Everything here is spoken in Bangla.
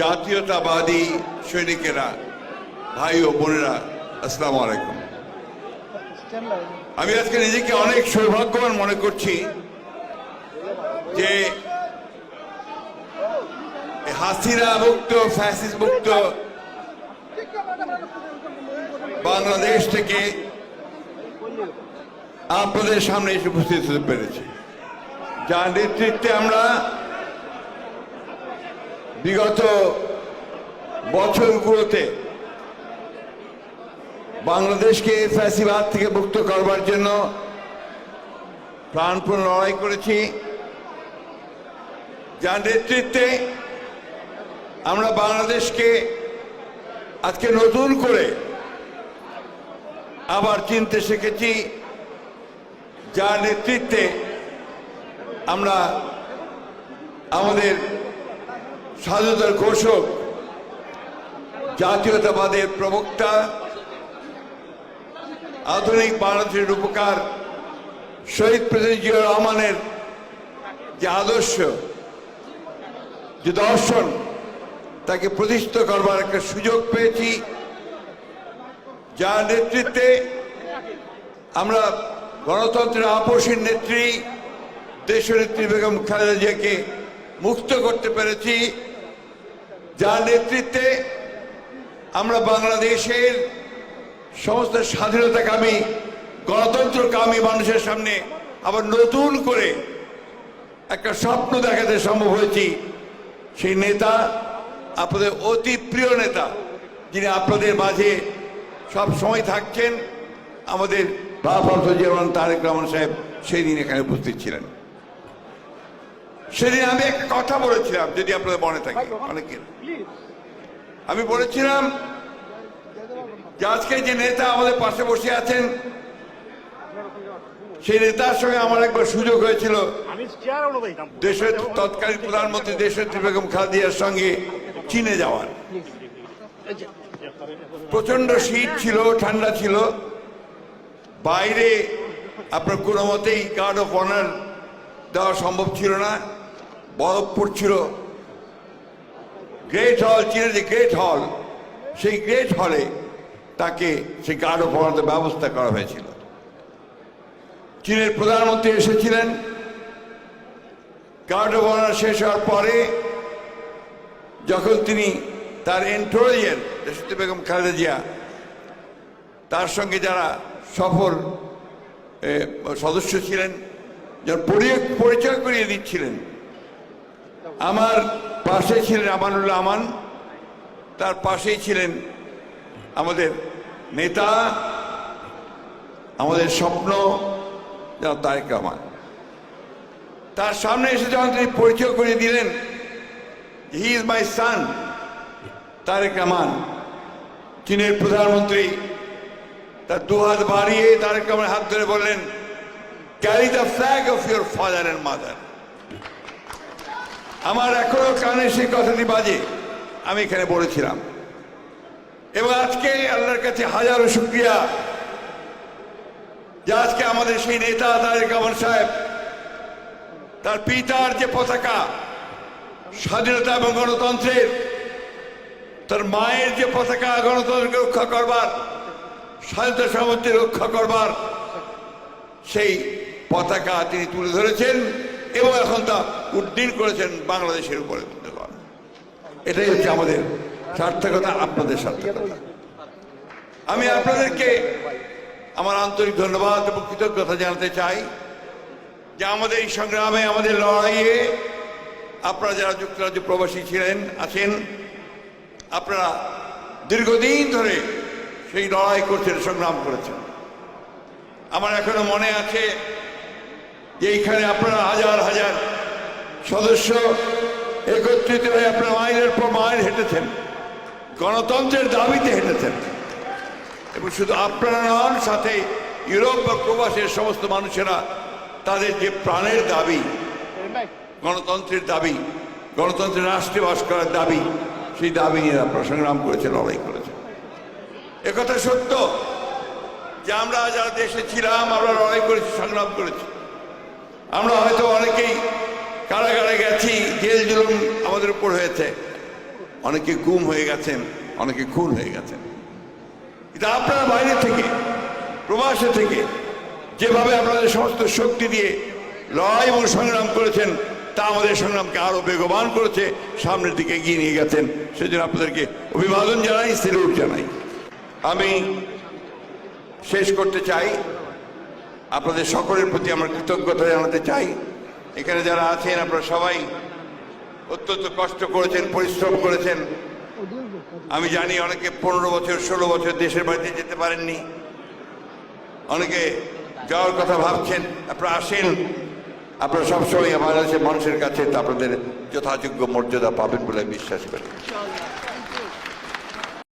জাতীয়তাবাদী সৈনিকেরা, ভাই ও বোনেরা, আসসালামু আলাইকুম। আমি আজকে নিজেকে অনেক সৌভাগ্যবান মনে করছি যে হাসিনা মুক্ত, ফ্যাসিস্ট মুক্ত বাংলাদেশ থেকে আপনাদের সামনে এসে উপস্থিত হতে পেরেছি, যার নেতৃত্বে আমরা বিগত বছরগুলোতে বাংলাদেশকে ফ্যাসিবাদ থেকে মুক্ত করবার জন্য প্রাণপণ লড়াই করেছি, যার নেতৃত্বে আমরা বাংলাদেশকে আজকে নতুন করে আবার চিনতে শিখেছি, যার নেতৃত্বে আমরা আমাদের স্বাধীনতার ঘোষক, জাতীয়তাবাদের প্রবক্তা, আধুনিক বাংলাদেশের রূপকার শহীদ প্রেসিডেন্ট জিয়াউর রহমানের যে আদর্শ, যে দর্শন, তাকে প্রতিষ্ঠিত করবার একটা সুযোগ পেয়েছি, যার নেতৃত্বে আমরা গণতন্ত্রের আপসীর নেত্রী দেশনেত্রী বেগম খালেদা জিয়াকে মুক্ত করতে পেরেছি, যার নেতৃত্বে আমরা বাংলাদেশের সমস্ত স্বাধীনতাকামী, গণতন্ত্রকামী মানুষের সামনে আবার নতুন করে একটা স্বপ্ন দেখাতে সম্ভব হয়েছি। সেই নেতা, আপনাদের অতি প্রিয় নেতা, যিনি আপনাদের মাঝে সব সময় থাকছেন, আমাদের ভারপ্রাপ্ত চেয়ারম্যান তারেক রহমান সাহেব সেই দিন এখানে উপস্থিত ছিলেন। সেদিন আমি একটা কথা বলেছিলাম, যদি আপনাদের মনে থাকে অনেকের, আমি বলেছিলাম যে আজকে যে নেতা আমাদের পাশে বসে আছেন, সেই নেতার সঙ্গে আমার একবার সুযোগ হয়েছিল দেশের তৎকালীন প্রধানমন্ত্রী দেশনেত্রী বেগম খালেদা জিয়ার সঙ্গে চীনে যাওয়ার। প্রচন্ড শীত ছিল, ঠান্ডা ছিল, বাইরে আপনার কোনো মতেই গার্ড অফ অনার দেওয়া সম্ভব ছিল না, বরফ পড়ছিল। গ্রেট হল, চীনের যে গ্রেট হল, সেই গ্রেট হলে তাকে সেই গার্ড অফ অনারের ব্যবস্থা করা হয়েছিল। চীনের প্রধানমন্ত্রী এসেছিলেন। গার্ড অফ অনার শেষ হওয়ার পরে যখন তিনি তার এন্টোরিয়ার দেশনেত্রী বেগম খালেদা জিয়া, তার সঙ্গে যারা সফর সদস্য ছিলেন, যারা পরিচয় করিয়ে দিচ্ছিলেন, আমার পাশে ছিলেন আমানুল্লাহ আমান, তার পাশেই ছিলেন আমাদের নেতা, আমাদের স্বপ্ন জনাব তারেক রহমান। তার সামনে এসে যখন তিনি পরিচয় করিয়ে দিলেন, হি ইজ মাই সান তারেক রহমান, চীনের প্রধানমন্ত্রী তার দুহাত বাড়িয়ে তারেক রহমানের হাত ধরে বললেন, carry the flag of your father and mother. আমার এখনো কানে সেই কথাটি বাজে, আমি এখানে বলেছিলাম। এবং আজকে আল্লাহর কাছে হাজারো শুকরিয়া যে আজকে আমাদের সেই নেতা তারেক রহমান সাহেব তার পিতার যে পতাকা, স্বাধীনতা এবং গণতন্ত্রের, তার মায়ের যে পতাকা, গণতন্ত্রকে রক্ষা করবার, স্বাধীনতা সামর্থ্য রক্ষা করবার, সেই পতাকা তিনি তুলে ধরেছেন এবং এখন তা উড্ডীন করেছেন বাংলাদেশের উপরে। এটাই হচ্ছে আমাদের সার্থকতা, আপনাদের সার্থকতা। আমি আপনাদেরকে আমার আন্তরিক ধন্যবাদ এবং কৃতজ্ঞতা জানাতে চাই যে আমাদের এই সংগ্রামে, আমাদের লড়াইয়ে আপনারা যারা যুক্তরাজ্য প্রবাসী ছিলেন, আছেন, আপনারা দীর্ঘদিন ধরে সেই লড়াই করছেন, সংগ্রাম করেছেন। আমার এখনো মনে আছে যে এইখানে আপনারা হাজার হাজার সদস্য একত্রিত হয়ে আপনারা মাইলের পর মাইল হেঁটেছেন, গণতন্ত্রের দাবিতে হেঁটেছেন। এবং শুধু আপনারা নন, সাথে ইউরোপ বা প্রবাসের সমস্ত মানুষেরা তাদের যে প্রাণের দাবি, গণতন্ত্রের দাবি, গণতন্ত্রের রাষ্ট্রে বাস করার দাবি, সেই দাবি নিয়ে আপনারা সংগ্রাম করেছেন, লড়াই করেছেন। একথা সত্য যে আমরা যারা দেশে ছিলাম, আমরা লড়াই করেছি, সংগ্রাম করেছি। আমরা হয়তো অনেকেই কারাগারে গেছি, জেল জুলুম আমাদের উপর হয়েছে, অনেকে গুম হয়ে গেছেন, অনেকে খুন হয়ে গেছেন। কিন্তু আপনারা বাইরে থেকে, প্রবাসে থেকে যেভাবে আপনাদের সমস্ত শক্তি দিয়ে লড়াই এবং সংগ্রাম করেছেন, তা আমাদের সংগ্রামকে আরো বেগবান করেছে, সামনের দিকে এগিয়ে নিয়ে গেছেন। সেজন্য আপনাদেরকে অভিবাদন জানাই, সেলুট জানাই। আমি শেষ করতে চাই, আপনাদের সকলের প্রতি আমার কৃতজ্ঞতা জানাতে চাই। এখানে যারা আছেন আপনারা সবাই অত্যন্ত কষ্ট করেছেন, পরিশ্রম করেছেন। আমি জানি অনেকে 15 বছর 16 বছর দেশের বাড়িতে যেতে পারেননি, অনেকে যাওয়ার কথা ভাবছেন। আপনারা আসেন, আপনারা সবসময় বাংলাদেশের মানুষের কাছে আপনাদের যথাযোগ্য মর্যাদা পাবেন বলে বিশ্বাস করি।